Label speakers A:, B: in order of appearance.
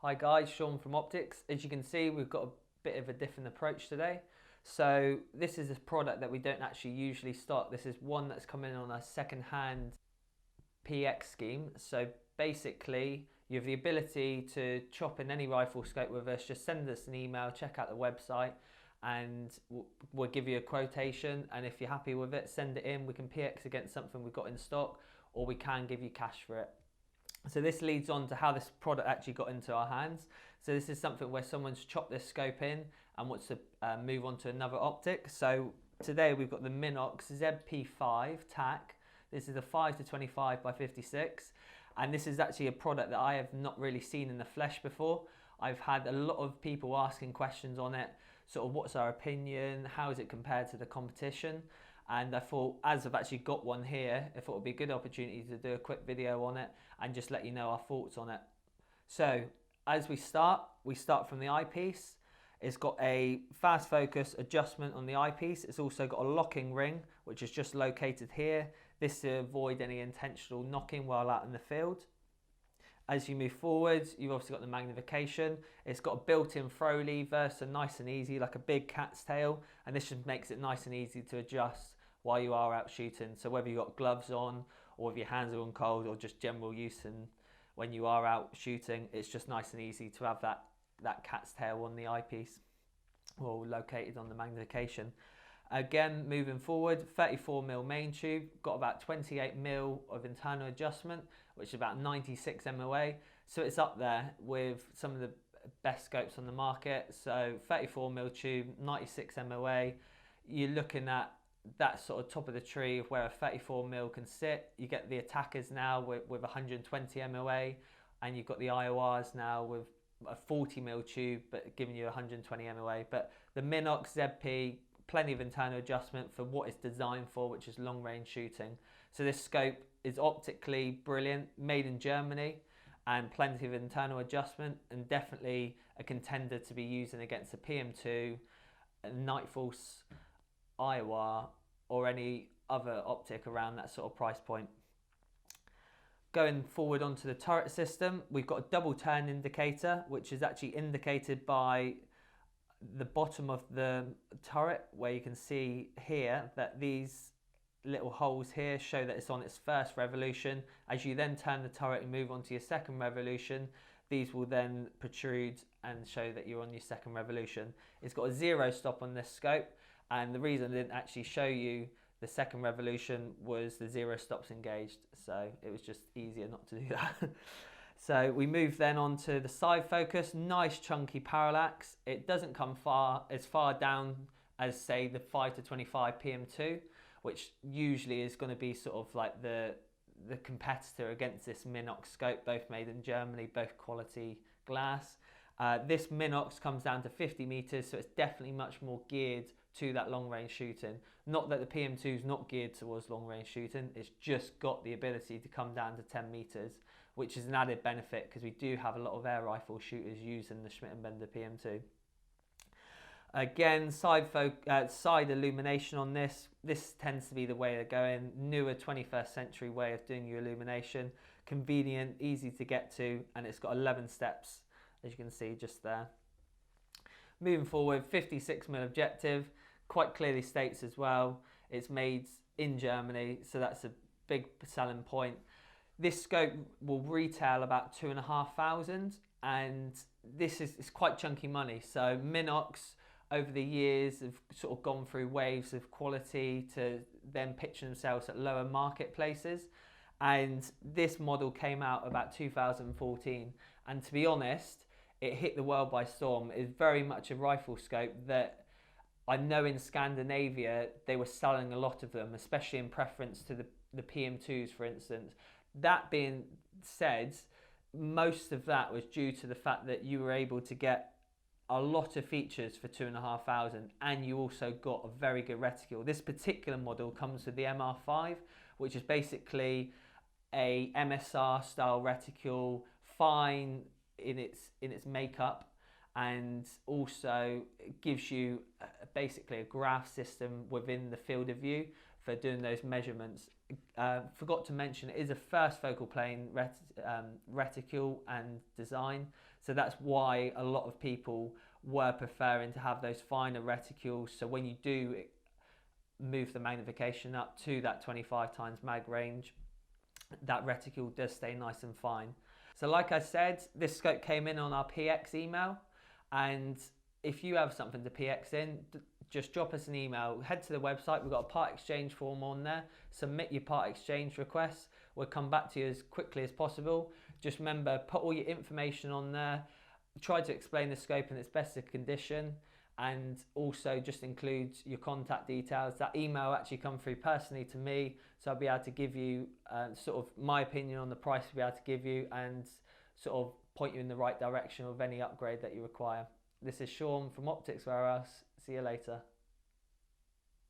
A: Hi guys, Shaun from Optics. As you can see, we've got a bit of a different approach today. So this is a product that we don't actually usually stock. This is one that's coming on a second-hand PX scheme. So basically, you have the ability to chop in any rifle scope with us. Just send us an email, check out the website, and we'll give you a quotation. And if you're happy with it, send it in. We can PX against something we've got in stock, or we can give you cash for it. So this leads on to how this product actually got into our hands. So this is something where someone's chopped this scope in and wants to move on to another optic. So today we've got the Minox ZP TAC. This is a 5-25 by 56. And this is actually a product that I have not really seen in the flesh before. I've had a lot of people asking questions on it, sort of what's our opinion, how is it compared to the competition? And I thought, as I've actually got one here, I thought it would be a good opportunity to do a quick video on it and just let you know our thoughts on it. So as we start from the eyepiece. It's got a fast focus adjustment on the eyepiece. It's also got a locking ring, which is just located here. This to avoid any intentional knocking while out in the field. As you move forwards, you've obviously got the magnification. It's got a built-in throw lever, so nice and easy, like a big cat's tail. And this just makes it nice and easy to adjust while you are out shooting. So whether you've got gloves on, or if your hands are on cold, or just general use, and when you are out shooting, it's just nice and easy to have that cat's tail on the eyepiece, or located on the magnification. Again, moving forward, 34mm main tube, got about 28mm of internal adjustment, which is about 96 MOA. So it's up there with some of the best scopes on the market. So 34mm tube, 96 MOA. You're looking at that sort of top of the tree of where a 34mm can sit. You get the attackers now with 120 MOA, and you've got the IORs now with a 40mm tube, but giving you 120 MOA. But the Minox ZP, plenty of internal adjustment for what it's designed for, which is long range shooting. So this scope is optically brilliant, made in Germany, and plenty of internal adjustment, and definitely a contender to be using against a PM2, a Nightforce, IOR, or any other optic around that sort of price point. Going forward onto the turret system, we've got a double turn indicator, which is actually indicated by the bottom of the turret, where you can see here that these little holes here show that it's on its first revolution. As you then turn the turret and move on to your second revolution, these will then protrude and show that you're on your second revolution. It's got a 0 stop on this scope, and the reason I didn't actually show you the second revolution was the 0 stops engaged, so it was just easier not to do that. So we move then on to the side focus, nice chunky parallax. It doesn't come as far down as say the 5-25 PM2, which usually is going to be sort of like the competitor against this Minox scope, both made in Germany, both quality glass. This Minox comes down to 50 meters, so it's definitely much more geared to that long range shooting. Not that the PM2 is not geared towards long range shooting, it's just got the ability to come down to 10 meters, which is an added benefit because we do have a lot of air rifle shooters using the Schmidt & Bender PM2. Again, side illumination on this. This tends to be the way they're going. Newer 21st century way of doing your illumination. Convenient, easy to get to, and it's got 11 steps, as you can see just there. Moving forward, 56mm objective, quite clearly states as well, it's made in Germany, so that's a big selling point. This scope will retail about 2,500, and this is quite chunky money. So Minox over the years have sort of gone through waves of quality to then pitching themselves at lower marketplaces, and this model came out about 2014, and to be honest, it hit the world by storm. It's very much a rifle scope that I know in Scandinavia they were selling a lot of them, especially in preference to the PM2s, for instance. That being said, most of that was due to the fact that you were able to get a lot of features for 2,500, and you also got a very good reticule. This particular model comes with the MR5, which is basically a MSR style reticule, fine in its makeup, and also gives you basically a graph system within the field of view for doing those measurements. Forgot to mention, it is a first focal plane reticule and design, So that's why a lot of people were preferring to have those finer reticules. So when you do move the magnification up to that 25 times mag range, that reticule does stay nice and fine. So like I said, this scope came in on our PX email, and if you have something to PX in, just drop us an email. Head to the website, we've got a part exchange form on there. Submit your part exchange requests. We'll come back to you as quickly as possible. Just remember, put all your information on there. Try to explain the scope in its best condition, and also just include your contact details. That email actually come through personally to me, so I'll be able to give you sort of my opinion on the price we'll be able to give you, and sort of point you in the right direction of any upgrade that you require. This is Shaun from Optics Warehouse. See you later.